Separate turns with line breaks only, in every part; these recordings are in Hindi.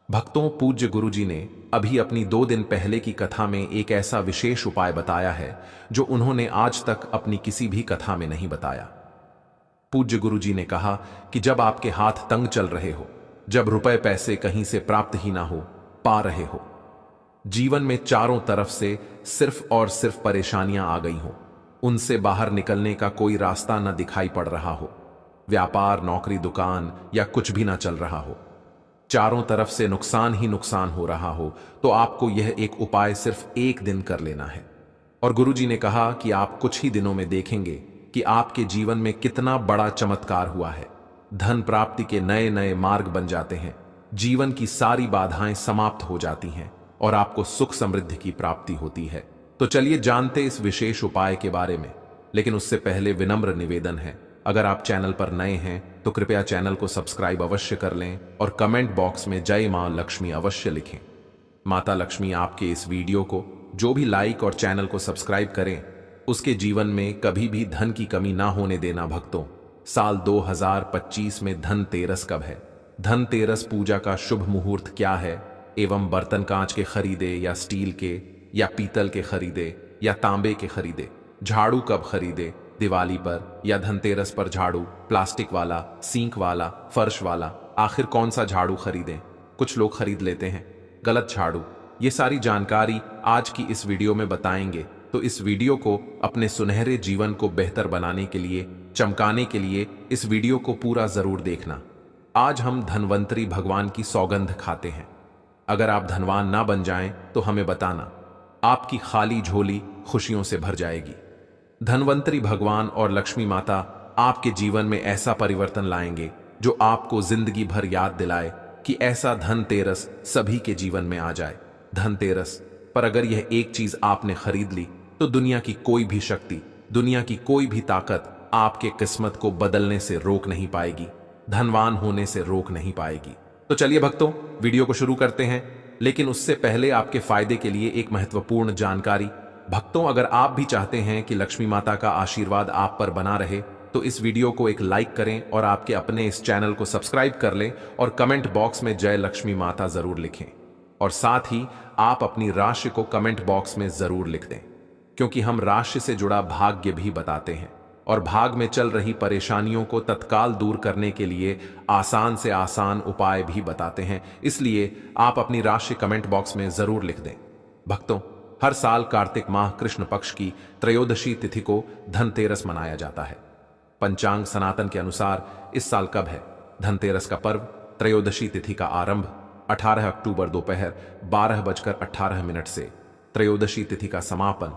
भक्तों, पूज्य गुरुजी ने अभी अपनी 2 दिन पहले की कथा में एक ऐसा विशेष उपाय बताया है जो उन्होंने आज तक अपनी किसी भी कथा में नहीं बताया। पूज्य गुरुजी ने कहा कि जब आपके हाथ तंग चल रहे हो, जब रुपए पैसे कहीं से प्राप्त ही ना हो पा रहे हो, जीवन में चारों तरफ से सिर्फ और सिर्फ परेशानियां आ गई हो, उनसे बाहर निकलने का कोई रास्ता न दिखाई पड़ रहा हो, व्यापार, नौकरी, दुकान या कुछ भी ना चल रहा हो, चारों तरफ से नुकसान ही नुकसान हो रहा हो, तो आपको यह एक उपाय सिर्फ 1 दिन कर लेना है। और गुरुजी ने कहा कि आप कुछ ही दिनों में देखेंगे कि आपके जीवन में कितना बड़ा चमत्कार हुआ है। धन प्राप्ति के नए नए मार्ग बन जाते हैं, जीवन की सारी बाधाएं समाप्त हो जाती हैं और आपको सुख समृद्धि की प्राप्ति होती है। तो चलिए जानते इस विशेष उपाय के बारे में। लेकिन उससे पहले विनम्र निवेदन है, अगर आप चैनल पर नए हैं तो कृपया चैनल को सब्सक्राइब अवश्य कर लें और कमेंट बॉक्स में जय मां लक्ष्मी अवश्य लिखें। माता लक्ष्मी आपके इस वीडियो को जो भी लाइक और चैनल को सब्सक्राइब करें, उसके जीवन में कभी भी धन की कमी ना होने देना। भक्तों, साल 2025 में धनतेरस कब है? धनतेरस पूजा का शुभ मुहूर्त क्या है एवं बर्तन कांच के खरीदे या स्टील के या पीतल के खरीदे या तांबे के खरीदे? झाड़ू कब खरीदे? दिवाली पर या धनतेरस पर झाड़ू प्लास्टिक वाला, सींक वाला, फर्श वाला? आखिर कौन सा झाड़ू खरीदें? कुछ लोग खरीद लेते हैं गलत झाड़ू। ये सारी जानकारी आज की इस वीडियो में बताएंगे, तो इस वीडियो को अपने सुनहरे जीवन को बेहतर बनाने के लिए, चमकाने के लिए इस वीडियो को पूरा जरूर देखना। आज हम धनवंतरी भगवान की सौगंध खाते हैं। अगर आप धनवान ना बन जाएं तो हमें बताना, आपकी खाली झोली खुशियों से भर जाएगी। धनवंतरी भगवान और लक्ष्मी माता आपके जीवन में ऐसा परिवर्तन लाएंगे जो आपको जिंदगी भर याद दिलाए कि ऐसा धनतेरस सभी के जीवन में आ जाए। धनतेरस पर अगर यह एक चीज आपने खरीद ली तो दुनिया की कोई भी शक्ति, दुनिया की कोई भी ताकत आपके किस्मत को बदलने से रोक नहीं पाएगी, धनवान होने से रोक नहीं पाएगी। तो चलिए भक्तों, वीडियो को शुरू करते हैं। लेकिन उससे पहले आपके फायदे के लिए एक महत्वपूर्ण जानकारी। भक्तों, अगर आप भी चाहते हैं कि लक्ष्मी माता का आशीर्वाद आप पर बना रहे तो इस वीडियो को एक लाइक करें और आपके अपने इस चैनल को सब्सक्राइब कर लें और कमेंट बॉक्स में जय लक्ष्मी माता जरूर लिखें। और साथ ही आप अपनी राशि को कमेंट बॉक्स में जरूर लिख दें, क्योंकि हम राशि से जुड़ा भाग्य भी बताते हैं और भाग में चल रही परेशानियों को तत्काल दूर करने के लिए आसान से आसान उपाय भी बताते हैं। इसलिए आप अपनी राशि कमेंट बॉक्स में जरूर लिख दें। भक्तों, हर साल कार्तिक माह कृष्ण पक्ष की त्रयोदशी तिथि को धनतेरस मनाया जाता है। पंचांग सनातन के अनुसार इस साल कब है? धनतेरस का पर्व, त्रयोदशी तिथि का आरंभ 18 अक्टूबर दोपहर 12:18 से, त्रयोदशी तिथि का समापन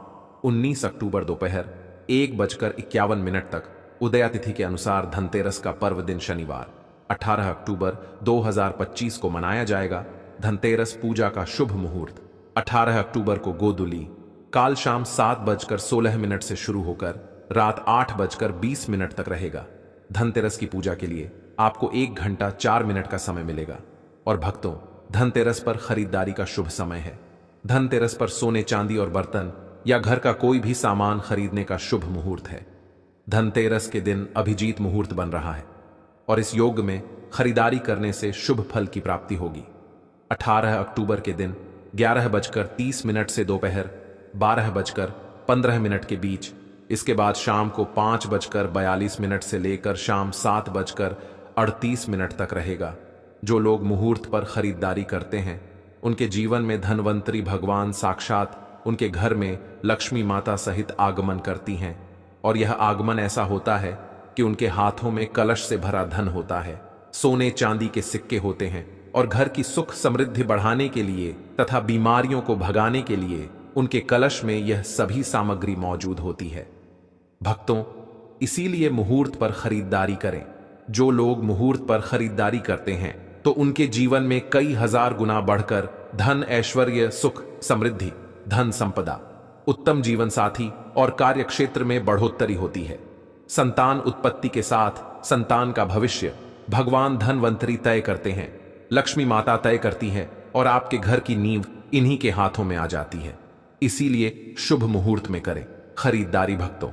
19 अक्टूबर दोपहर 1:51 तक। उदया तिथि के अनुसार धनतेरस का पर्व दिन शनिवार 18 अक्टूबर 2025 को मनाया जाएगा। धनतेरस पूजा का शुभ मुहूर्त 18 अक्टूबर को गोधूली काल शाम 7:16 से शुरू होकर रात 8:20 तक रहेगा। धनतेरस की पूजा के लिए आपको 1 घंटा 4 मिनट का समय मिलेगा। और भक्तों, धनतेरस पर खरीदारी का शुभ समय है। धनतेरस पर सोने, चांदी और बर्तन या घर का कोई भी सामान खरीदने का शुभ मुहूर्त है। धनतेरस के दिन अभिजीत मुहूर्त बन रहा है और इस योग में खरीदारी करने से शुभ फल की प्राप्ति होगी। 18 अक्टूबर के दिन 11:30 से दोपहर 12:15 के बीच, इसके बाद शाम को 5:42 से लेकर शाम 7:38 तक रहेगा। जो लोग मुहूर्त पर खरीदारी करते हैं उनके जीवन में धनवंतरी भगवान साक्षात उनके घर में लक्ष्मी माता सहित आगमन करती हैं। और यह आगमन ऐसा होता है कि उनके हाथों में कलश से भरा धन होता है, सोने चांदी के सिक्के होते हैं और घर की सुख समृद्धि बढ़ाने के लिए तथा बीमारियों को भगाने के लिए उनके कलश में यह सभी सामग्री मौजूद होती है। भक्तों, इसीलिए मुहूर्त पर खरीदारी करें। जो लोग मुहूर्त पर खरीदारी करते हैं तो उनके जीवन में कई हजार गुना बढ़कर धन, ऐश्वर्य, सुख, समृद्धि, धन संपदा, उत्तम जीवन साथी और कार्य क्षेत्र में बढ़ोतरी होती है। संतान उत्पत्ति के साथ संतान का भविष्य भगवान धनवंतरी तय करते हैं, लक्ष्मी माता तय करती है और आपके घर की नींव इन्हीं के हाथों में आ जाती है। इसीलिए शुभ मुहूर्त में करें खरीदारी। भक्तों,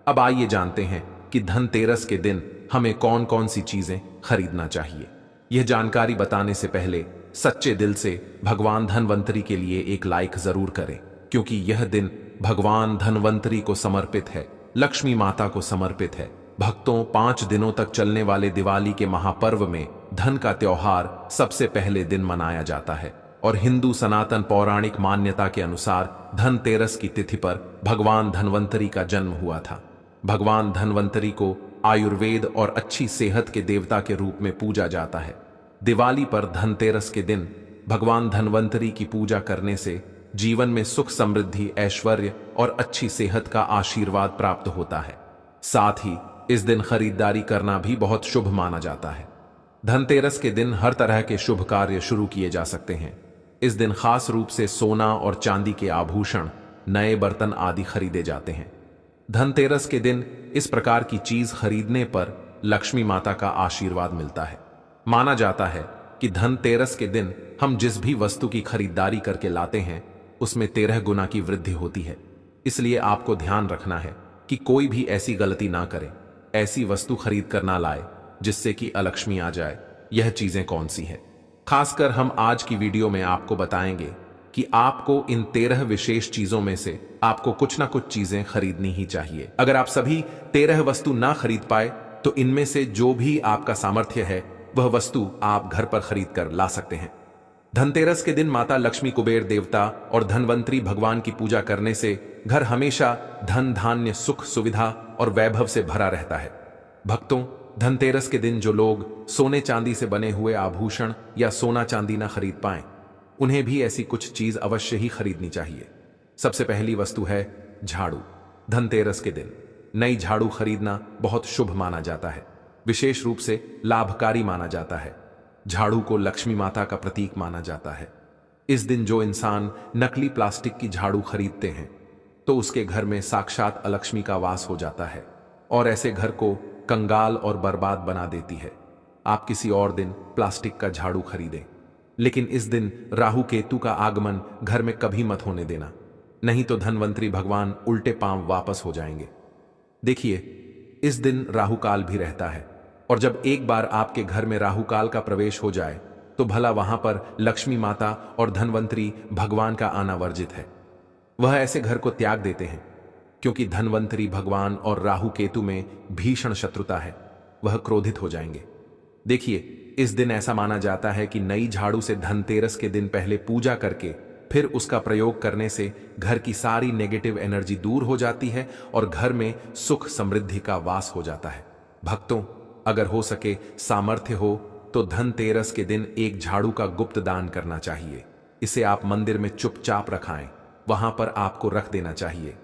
अब आइए जानते हैं कि धनतेरस के दिन हमें कौन कौन सी चीजें खरीदना चाहिए। यह जानकारी बताने से पहले सच्चे दिल से भगवान धन्वंतरी के लिए एक लाइक जरूर करें, क्योंकि यह दिन भगवान धन्वंतरी को समर्पित है, लक्ष्मी माता को समर्पित है। भक्तों, 5 दिनों तक चलने वाले दिवाली के महापर्व में धन का त्योहार सबसे पहले दिन मनाया जाता है और हिंदू सनातन पौराणिक मान्यता के अनुसार धनतेरस की तिथि पर भगवान धन्वंतरी का जन्म हुआ था। भगवान धन्वंतरी को आयुर्वेद और अच्छी सेहत के देवता के रूप में पूजा जाता है। दिवाली पर धनतेरस के दिन भगवान धन्वंतरी की पूजा करने से जीवन में सुख, समृद्धि, ऐश्वर्य और अच्छी सेहत का आशीर्वाद प्राप्त होता है। साथ ही इस दिन खरीदारी करना भी बहुत शुभ माना जाता है। धनतेरस के दिन हर तरह के शुभ कार्य शुरू किए जा सकते हैं। इस दिन खास रूप से सोना और चांदी के आभूषण, नए बर्तन आदि खरीदे जाते हैं। धनतेरस के दिन इस प्रकार की चीज खरीदने पर लक्ष्मी माता का आशीर्वाद मिलता है। माना जाता है कि धनतेरस के दिन हम जिस भी वस्तु की खरीदारी करके लाते हैं उसमें 13 गुना की वृद्धि होती है। इसलिए आपको ध्यान रखना है कि कोई भी ऐसी गलती ना करे, ऐसी वस्तु खरीद कर ना लाए जिससे कि अलक्ष्मी आ जाए। यह चीजें कौन सी है? खासकर हम आज की वीडियो में आपको बताएंगे कि आपको इन 13 विशेष चीजों में से आपको कुछ ना कुछ चीजें खरीदनी ही चाहिए। अगर आप सभी 13 वस्तु ना खरीद पाए तो इनमें से जो भी आपका सामर्थ्य है वह वस्तु आप घर पर खरीद कर ला सकते हैं। धनतेरस के दिन माता लक्ष्मी, कुबेर देवता और धन्वंतरी भगवान की पूजा करने से घर हमेशा धन, धान्य, सुख, सुविधा और वैभव से भरा रहता है। भक्तों, धनतेरस के दिन जो लोग सोने चांदी से बने हुए आभूषण या सोना चांदी ना खरीद पाएं, उन्हें भी ऐसी कुछ चीज अवश्य ही खरीदनी चाहिए। सबसे पहली वस्तु है झाड़ू। धनतेरस के दिन नई झाड़ू खरीदना बहुत शुभ माना जाता है, विशेष रूप से लाभकारी माना जाता है। झाड़ू को लक्ष्मी माता का प्रतीक माना जाता है। इस दिन जो इंसान नकली प्लास्टिक की झाड़ू खरीदते हैं तो उसके घर में साक्षात अलक्ष्मी का वास हो जाता है और ऐसे घर को कंगाल और बर्बाद बना देती है। आप किसी और दिन प्लास्टिक का झाड़ू खरीदें, लेकिन इस दिन राहु केतु का आगमन घर में कभी मत होने देना, नहीं तो धन्वंतरी भगवान उल्टे पांव वापस हो जाएंगे। देखिए, इस दिन राहु काल भी रहता है और जब एक बार आपके घर में राहु काल का प्रवेश हो जाए तो भला वहां पर लक्ष्मी माता और धन्वंतरी भगवान का आना वर्जित है। वह ऐसे घर को त्याग देते हैं क्योंकि धन्वंतरी भगवान और राहु केतु में भीषण शत्रुता है, वह क्रोधित हो जाएंगे। देखिए, इस दिन ऐसा माना जाता है कि नई झाड़ू से धनतेरस के दिन पहले पूजा करके फिर उसका प्रयोग करने से घर की सारी नेगेटिव एनर्जी दूर हो जाती है और घर में सुख, समृद्धि का वास हो जाता है। भक्तों, अगर हो सके, सामर्थ्य हो तो धनतेरस के दिन एक झाड़ू का गुप्त दान करना चाहिए। इसे आप मंदिर में चुपचाप रखाएं, वहां पर आपको रख देना चाहिए।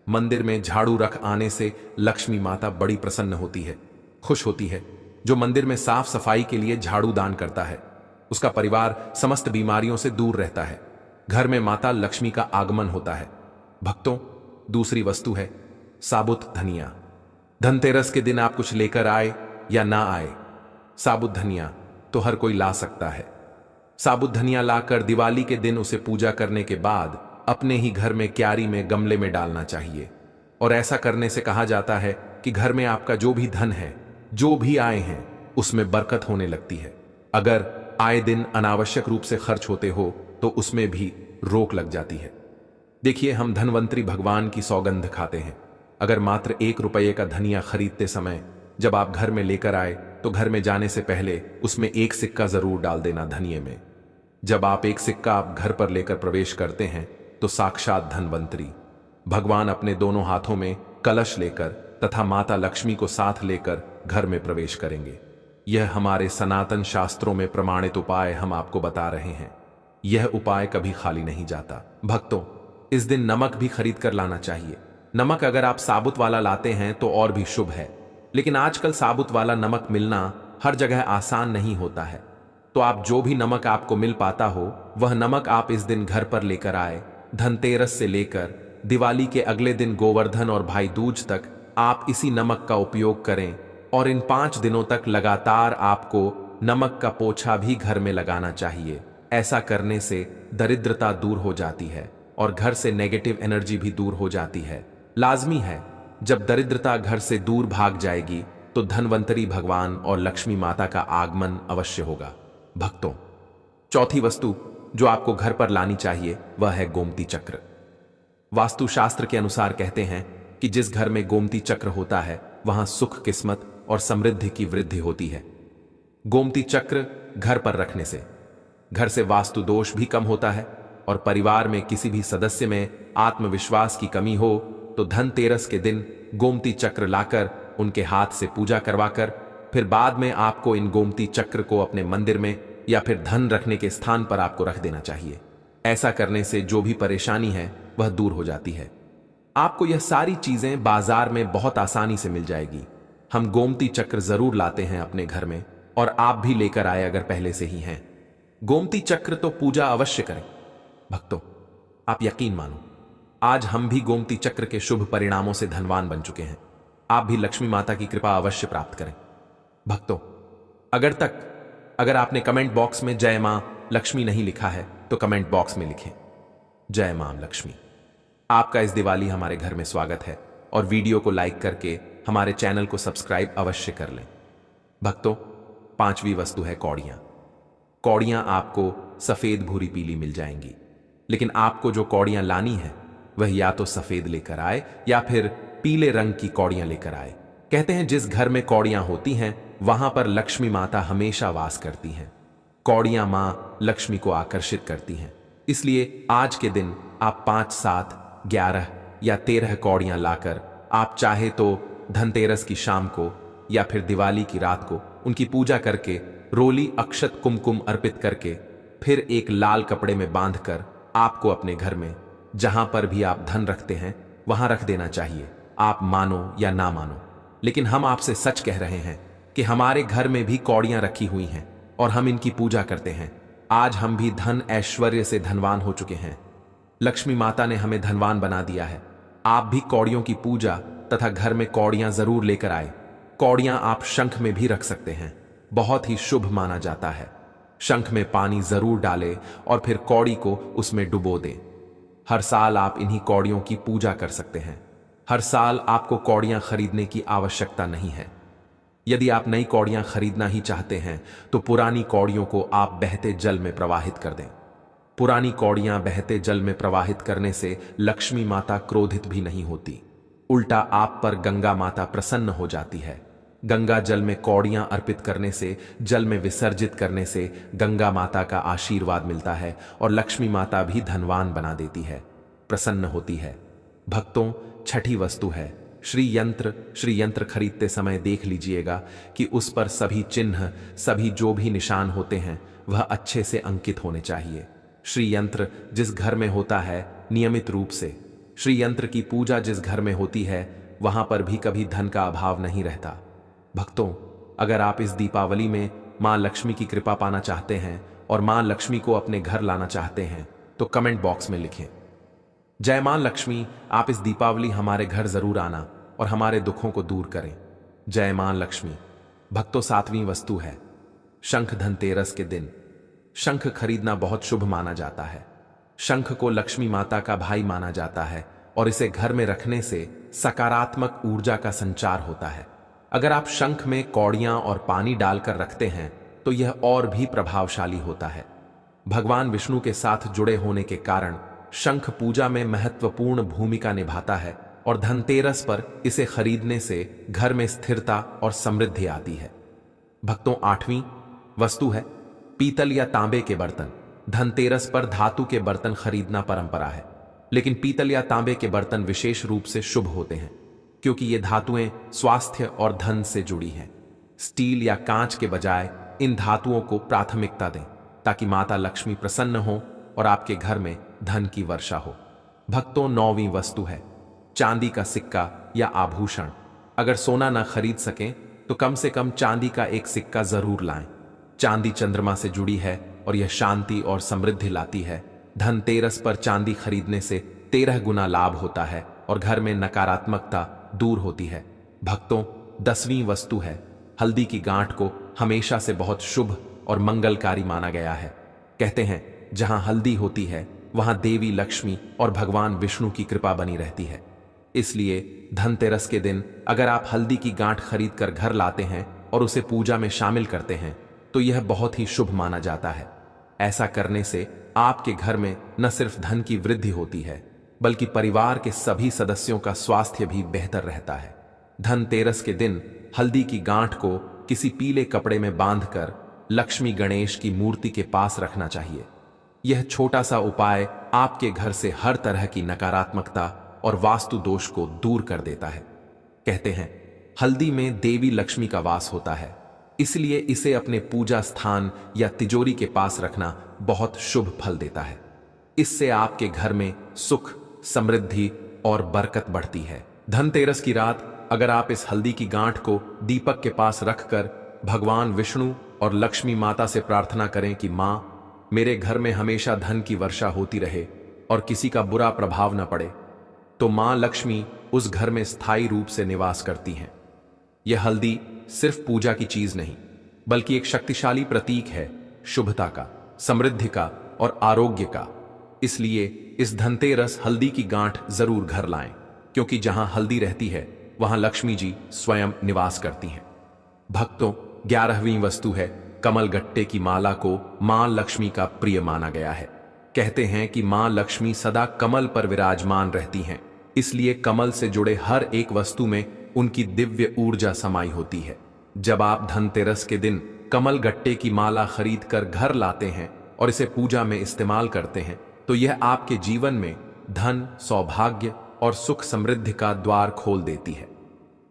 मंदिर में झाड़ू रख आने से लक्ष्मी माता बड़ी प्रसन्न होती है, खुश होती है। जो मंदिर में साफ सफाई के लिए झाड़ू दान करता है उसका परिवार समस्त बीमारियों से दूर रहता है। घर में माता लक्ष्मी का आगमन होता है। भक्तों, दूसरी वस्तु है साबुत धनिया। धनतेरस के दिन आप कुछ लेकर आए या ना आए, साबुत धनिया तो हर कोई ला सकता है। साबुत धनिया लाकर दिवाली के दिन उसे पूजा करने के बाद अपने ही घर में क्यारी में, गमले में डालना चाहिए। और ऐसा करने से कहा जाता है कि घर में आपका जो भी धन है, जो भी आए हैं, उसमें बरकत होने लगती है। अगर आए दिन अनावश्यक रूप से खर्च होते हो तो उसमें भी रोक लग जाती है। देखिए, हम धन्वंतरी भगवान की सौगंध खाते हैं। अगर मात्र 1 रुपये का धनिया खरीदते समय जब आप घर में लेकर आए तो घर में जाने से पहले उसमें 1 सिक्का जरूर डाल देना धनिये में। जब आप 1 सिक्का आप घर पर लेकर प्रवेश करते हैं तो साक्षात धन्वंतरी भगवान अपने दोनों हाथों में कलश लेकर तथा माता लक्ष्मी को साथ लेकर घर में प्रवेश करेंगे। यह हमारे सनातन शास्त्रों में प्रमाणित उपाय हम आपको बता रहे हैं। यह उपाय कभी खाली नहीं जाता। भक्तों, इस दिन नमक भी खरीद कर लाना चाहिए। नमक अगर आप साबुत वाला लाते हैं तो और भी शुभ है, लेकिन आजकल साबुत वाला नमक मिलना हर जगह आसान नहीं होता है। तो आप जो भी नमक आपको मिल पाता हो वह नमक आप इस दिन घर पर लेकर आए। धनतेरस से लेकर दिवाली के अगले दिन गोवर्धन और भाई दूज तक आप इसी नमक का उपयोग करें और इन 5 दिनों तक लगातार आपको नमक का पोछा भी घर में लगाना चाहिए। ऐसा करने से दरिद्रता दूर हो जाती है और घर से नेगेटिव एनर्जी भी दूर हो जाती है। लाजमी है, जब दरिद्रता घर से दूर भाग जाएगी तो धन्वंतरी भगवान और लक्ष्मी माता का आगमन अवश्य होगा। भक्तों, चौथी वस्तु जो आपको घर पर लानी चाहिए वह है गोमती चक्र। वास्तुशास्त्र के अनुसार कहते हैं कि जिस घर में गोमती चक्र होता है वहां सुख, किस्मत और समृद्धि की वृद्धि होती है। गोमती चक्र घर पर रखने से घर से वास्तु दोष भी कम होता है, और परिवार में किसी भी सदस्य में आत्मविश्वास की कमी हो तो धनतेरस के दिन गोमती चक्र लाकर उनके हाथ से पूजा करवाकर फिर बाद में आपको इन गोमती चक्र को अपने मंदिर में या फिर धन रखने के स्थान पर आपको रख देना चाहिए। ऐसा करने से जो भी परेशानी है वह दूर हो जाती है। आपको यह सारी चीजें बाजार में बहुत आसानी से मिल जाएगी। हम गोमती चक्र जरूर लाते हैं अपने घर में, और आप भी लेकर आए अगर पहले से ही हैं। गोमती चक्र तो पूजा अवश्य करें। भक्तों, आप यकीन मानो, आज हम भी गोमती चक्र के शुभ परिणामों से धनवान बन चुके हैं। आप भी लक्ष्मी माता की कृपा अवश्य प्राप्त करें। भक्तों, अगर आपने कमेंट बॉक्स में जय मां लक्ष्मी नहीं लिखा है तो कमेंट बॉक्स में लिखें जय मां लक्ष्मी। आपका इस दिवाली हमारे घर में स्वागत है, और वीडियो को लाइक करके हमारे चैनल को सब्सक्राइब अवश्य कर लें। भक्तों, पांचवी वस्तु है कौड़ियां। कौड़ियां आपको सफेद, भूरी, पीली मिल जाएंगी, लेकिन आपको जो कौड़ियां लानी है वह या तो सफेद लेकर आए या फिर पीले रंग की कौड़ियां लेकर आए। कहते हैं जिस घर में कौड़ियां होती हैं वहां पर लक्ष्मी माता हमेशा वास करती हैं। कौड़ियां मां लक्ष्मी को आकर्षित करती हैं, इसलिए आज के दिन आप 5, 7, 11 या 13 कौड़ियां लाकर आप चाहे तो धनतेरस की शाम को या फिर दिवाली की रात को उनकी पूजा करके रोली, अक्षत, कुमकुम अर्पित करके फिर एक लाल कपड़े में बांधकर आपको अपने घर में जहां पर भी आप धन रखते हैं वहां रख देना चाहिए। आप मानो या ना मानो, लेकिन हम आपसे सच कह रहे हैं कि हमारे घर में भी कौड़ियां रखी हुई हैं और हम इनकी पूजा करते हैं। आज हम भी धन, ऐश्वर्य से धनवान हो चुके हैं। लक्ष्मी माता ने हमें धनवान बना दिया है। आप भी कौड़ियों की पूजा तथा घर में कौड़ियां जरूर लेकर आए। कौड़ियां आप शंख में भी रख सकते हैं, बहुत ही शुभ माना जाता है। शंख में पानी जरूर डालें और फिर कौड़ी को उसमें डुबो दें। हर साल आप इन्हीं कौड़ियों की पूजा कर सकते हैं। हर साल आपको कौड़ियां खरीदने की आवश्यकता नहीं है। यदि आप नई कौड़ियां खरीदना ही चाहते हैं तो पुरानी कौड़ियों को आप बहते जल में प्रवाहित कर दें। पुरानी कौड़ियां बहते जल में प्रवाहित करने से लक्ष्मी माता क्रोधित भी नहीं होती, उल्टा आप पर गंगा माता प्रसन्न हो जाती है। गंगा जल में कौड़ियां अर्पित करने से, जल में विसर्जित करने से गंगा माता का आशीर्वाद मिलता है और लक्ष्मी माता भी धनवान बना देती है, प्रसन्न होती है। भक्तों, छठी वस्तु है श्री यंत्र। श्री यंत्र खरीदते समय देख लीजिएगा कि उस पर सभी चिन्ह, सभी जो भी निशान होते हैं वह अच्छे से अंकित होने चाहिए। श्री यंत्र जिस घर में होता है, नियमित रूप से श्री यंत्र की पूजा जिस घर में होती है वहां पर भी कभी धन का अभाव नहीं रहता। भक्तों, अगर आप इस दीपावली में मां लक्ष्मी की कृपा पाना चाहते हैं और मां लक्ष्मी को अपने घर लाना चाहते हैं तो कमेंट बॉक्स में लिखें जय मां लक्ष्मी। आप इस दीपावली हमारे घर जरूर आना और हमारे दुखों को दूर करें। जय मां लक्ष्मी। भक्तों, 7वीं वस्तु है शंख। धनतेरस के दिन शंख खरीदना बहुत शुभ माना जाता है। शंख को लक्ष्मी माता का भाई माना जाता है और इसे घर में रखने से सकारात्मक ऊर्जा का संचार होता है। अगर आप शंख में कौड़ियां और पानी डालकर रखते हैं तो यह और भी प्रभावशाली होता है। भगवान विष्णु के साथ जुड़े होने के कारण शंख पूजा में महत्वपूर्ण भूमिका निभाता है और धनतेरस पर इसे खरीदने से घर में स्थिरता और समृद्धि आती है। भक्तों, 8वीं वस्तु है पीतल या तांबे के बर्तन। धनतेरस पर धातु के बर्तन खरीदना परंपरा है, लेकिन पीतल या तांबे के बर्तन विशेष रूप से शुभ होते हैं क्योंकि ये धातुएं स्वास्थ्य और धन से जुड़ी हैं। स्टील या कांच के बजाय इन धातुओं को प्राथमिकता दें ताकि माता लक्ष्मी प्रसन्न हो और आपके घर में धन की वर्षा हो। भक्तों, 9वीं वस्तु है चांदी का सिक्का या आभूषण। अगर सोना ना खरीद सकें तो कम से कम चांदी का एक सिक्का जरूर लाएं। चांदी चंद्रमा से जुड़ी है और यह शांति और समृद्धि लाती है। धनतेरस पर चांदी खरीदने से 13 गुना लाभ होता है और घर में नकारात्मकता दूर होती है। भक्तों, 10वीं वस्तु है हल्दी की गांठ को हमेशा से बहुत शुभ और मंगलकारी माना गया है। कहते हैं जहां हल्दी होती है वहां देवी लक्ष्मी और भगवान विष्णु की कृपा बनी रहती है। इसलिए धनतेरस के दिन अगर आप हल्दी की गांठ खरीद कर घर लाते हैं और उसे पूजा में शामिल करते हैं तो यह बहुत ही शुभ माना जाता है। ऐसा करने से आपके घर में न सिर्फ धन की वृद्धि होती है, बल्कि परिवार के सभी सदस्यों का स्वास्थ्य भी बेहतर रहता है। धनतेरस के दिन हल्दी की गांठ को किसी पीले कपड़े में बांधकर लक्ष्मी गणेश की मूर्ति के पास रखना चाहिए। यह छोटा सा उपाय आपके घर से हर तरह की नकारात्मकता और वास्तु दोष को दूर कर देता है। कहते हैं, हल्दी में देवी लक्ष्मी का वास होता है, इसलिए इसे अपने पूजा स्थान या तिजोरी के पास रखना बहुत शुभ फल देता है। इससे आपके घर में सुख, समृद्धि और बरकत बढ़ती है। धनतेरस की रात अगर आप इस हल्दी की गांठ को दीपक के पास रखकर भगवान विष्णु और लक्ष्मी माता से प्रार्थना करें कि मां, मेरे घर में हमेशा धन की वर्षा होती रहे और किसी का बुरा प्रभाव न पड़े, तो मां लक्ष्मी उस घर में स्थायी रूप से निवास करती हैं। यह हल्दी सिर्फ पूजा की चीज नहीं, बल्कि एक शक्तिशाली प्रतीक है शुभता का, समृद्धि का और आरोग्य का। इसलिए इस धनतेरस हल्दी की गांठ जरूर घर लाएं, क्योंकि जहां हल्दी रहती है वहां लक्ष्मी जी स्वयं निवास करती हैं। भक्तों, 11वीं वस्तु है कमल गट्टे की माला को मां लक्ष्मी का प्रिय माना गया है। कहते हैं कि मां लक्ष्मी सदा कमल पर विराजमान रहती हैं, इसलिए कमल से जुड़े हर एक वस्तु में उनकी दिव्य ऊर्जा समाई होती है। जब आप धनतेरस के दिन कमल गट्टे की माला खरीद कर घर लाते हैं और इसे पूजा में इस्तेमाल करते हैं, तो यह आपके जीवन में धन, सौभाग्य और सुख समृद्धि का द्वार खोल देती है।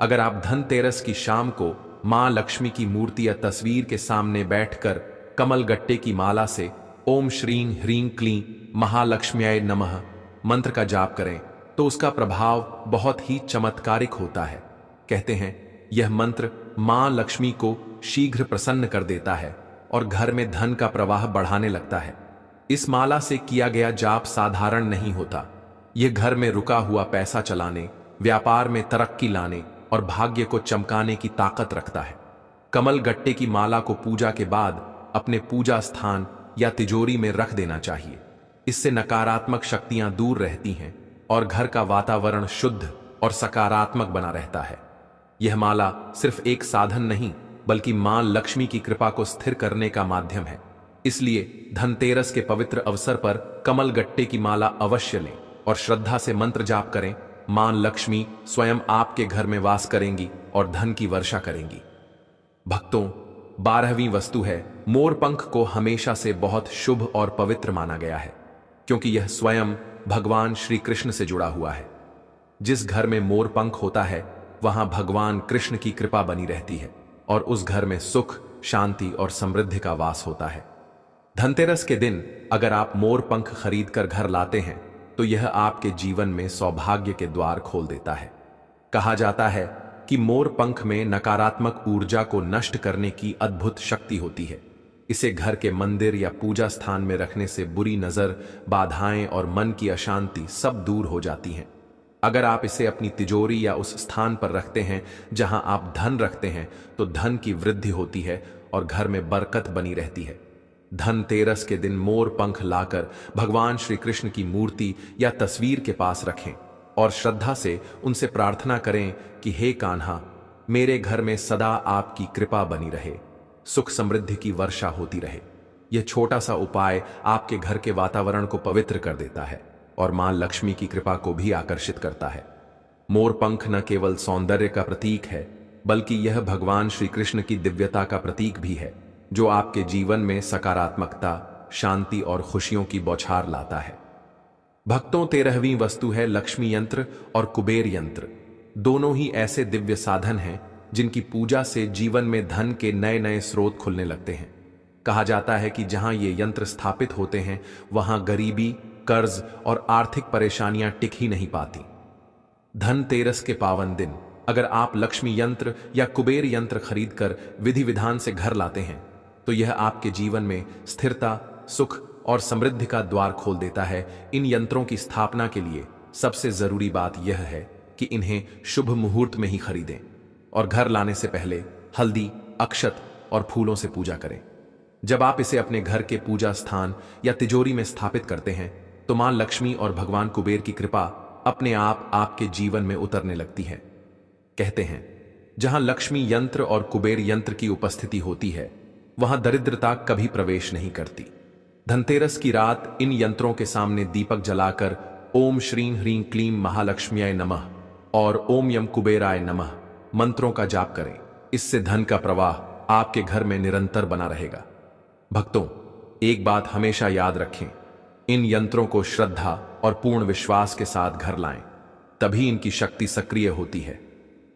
अगर आप धनतेरस की शाम को मां लक्ष्मी की मूर्ति या तस्वीर के सामने बैठकर कमल गट्टे की माला से ओम श्रीं ह्रीं क्लीं महालक्ष्म्याय नमः मंत्र का जाप करें, तो उसका प्रभाव बहुत ही चमत्कारिक होता है। कहते हैं, यह मंत्र मां लक्ष्मी को शीघ्र प्रसन्न कर देता है और घर में धन का प्रवाह बढ़ाने लगता है। इस माला से किया गया जाप साधारण नहीं होता। यह घर में रुका हुआ पैसा चलाने, व्यापार में तरक्की लाने और भाग्य को चमकाने की ताकत रखता है। कमल गट्टे की माला को पूजा के बाद अपने पूजा स्थान या तिजोरी में रख देना चाहिए। इससे नकारात्मक शक्तियां दूर रहती हैं और घर का वातावरण शुद्ध और सकारात्मक बना रहता है। यह माला सिर्फ एक साधन नहीं, बल्कि मां लक्ष्मी की कृपा को स्थिर करने का माध्यम है। इसलिए धनतेरस के पवित्र अवसर पर कमल गट्टे की माला अवश्य लें और श्रद्धा से मंत्र जाप करें। मां लक्ष्मी स्वयं आपके घर में वास करेंगी और धन की वर्षा करेंगी। भक्तों, 12वीं वस्तु है मोरपंख को हमेशा से बहुत शुभ और पवित्र माना गया है, क्योंकि यह स्वयं भगवान श्री कृष्ण से जुड़ा हुआ है। जिस घर में मोरपंख होता है वहां भगवान कृष्ण की कृपा बनी रहती है और उस घर में सुख, शांति और समृद्धि का वास होता है। धनतेरस के दिन अगर आप मोरपंख खरीद कर घर लाते हैं, तो यह आपके जीवन में सौभाग्य के द्वार खोल देता है। कहा जाता है कि मोरपंख में नकारात्मक ऊर्जा को नष्ट करने की अद्भुत शक्ति होती है। इसे घर के मंदिर या पूजा स्थान में रखने से बुरी नजर, बाधाएं और मन की अशांति सब दूर हो जाती हैं। अगर आप इसे अपनी तिजोरी या उस स्थान पर रखते हैं जहां आप धन रखते हैं, तो धन की वृद्धि होती है और घर में बरकत बनी रहती है। धनतेरस के दिन मोर पंख लाकर भगवान श्री कृष्ण की मूर्ति या तस्वीर के पास रखें और श्रद्धा से उनसे प्रार्थना करें कि हे कान्हा, मेरे घर में सदा आपकी कृपा बनी रहे, सुख समृद्धि की वर्षा होती रहे। यह छोटा सा उपाय आपके घर के वातावरण को पवित्र कर देता है और मां लक्ष्मी की कृपा को भी आकर्षित करता है। मोर पंख न केवल सौंदर्य का प्रतीक है, बल्कि यह भगवान श्री कृष्ण की दिव्यता का प्रतीक भी है, जो आपके जीवन में सकारात्मकता, शांति और खुशियों की बौछार लाता है। भक्तों, 13वीं वस्तु है लक्ष्मी यंत्र और कुबेर यंत्र। दोनों ही ऐसे दिव्य साधन हैं जिनकी पूजा से जीवन में धन के नए नए स्रोत खुलने लगते हैं। कहा जाता है कि जहां ये यंत्र स्थापित होते हैं, वहां गरीबी, कर्ज और आर्थिक परेशानियां टिक ही नहीं पाती। धनतेरस के पावन दिन अगर आप लक्ष्मी यंत्र या कुबेर यंत्र खरीदकर विधि विधान से घर लाते हैं, तो यह आपके जीवन में स्थिरता, सुख और समृद्धि का द्वार खोल देता है। इन यंत्रों की स्थापना के लिए सबसे जरूरी बात यह है कि इन्हें शुभ मुहूर्त में ही खरीदें और घर लाने से पहले हल्दी, अक्षत और फूलों से पूजा करें। जब आप इसे अपने घर के पूजा स्थान या तिजोरी में स्थापित करते हैं, तो मां लक्ष्मी और भगवान कुबेर की कृपा अपने आप आपके जीवन में उतरने लगती है। कहते हैं, जहां लक्ष्मी यंत्र और कुबेर यंत्र की उपस्थिति होती है, वहां दरिद्रता कभी प्रवेश नहीं करती। धनतेरस की रात इन यंत्रों के सामने दीपक जलाकर ओम श्रीं ह्रीं क्लीं महालक्ष्म्याय नमः और ओम यम कुबेराय नमः मंत्रों का जाप करें। इससे धन का प्रवाह आपके घर में निरंतर बना रहेगा। भक्तों, एक बात हमेशा याद रखें, इन यंत्रों को श्रद्धा और पूर्ण विश्वास के साथ घर लाएं, तभी इनकी शक्ति सक्रिय होती है।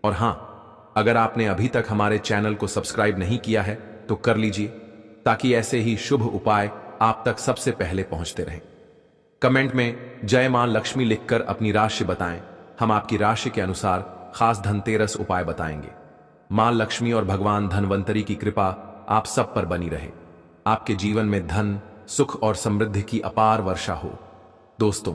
और हां, अगर आपने अभी तक हमारे चैनल को सब्सक्राइब नहीं किया है तो कर लीजिए, ताकि ऐसे ही शुभ उपाय आप तक सबसे पहले पहुंचते रहें। कमेंट में जय मां लक्ष्मी लिखकर अपनी राशि बताएं। हम आपकी राशि के अनुसार खास धनतेरस उपाय बताएंगे। मां लक्ष्मी और भगवान धनवंतरी की कृपा आप सब पर बनी रहे। आपके जीवन में धन, सुख और समृद्धि की अपार वर्षा हो। दोस्तों,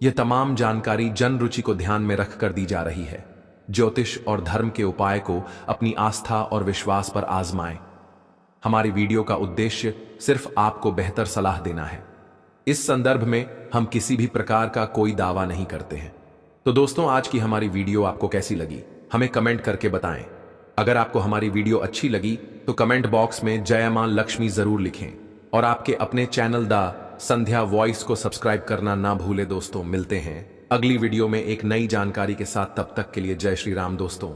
यह तमाम जानकारी जन रुचि को ध्यान में रखकर दी जा रही है। ज्योतिष और धर्म के उपाय को अपनी आस्था और विश्वास पर आजमाएं। हमारी वीडियो का उद्देश्य सिर्फ आपको बेहतर सलाह देना है। इस संदर्भ में हम किसी भी प्रकार का कोई दावा नहीं करते हैं। तो दोस्तों, आज की हमारी वीडियो आपको कैसी लगी हमें कमेंट करके बताएं। अगर आपको हमारी वीडियो अच्छी लगी तो कमेंट बॉक्स में जय मां लक्ष्मी जरूर लिखें और आपके अपने चैनल द संध्या वॉइस को सब्सक्राइब करना ना भूले। दोस्तों, मिलते हैं अगली वीडियो में एक नई जानकारी के साथ। तब तक के लिए जय श्री राम दोस्तों।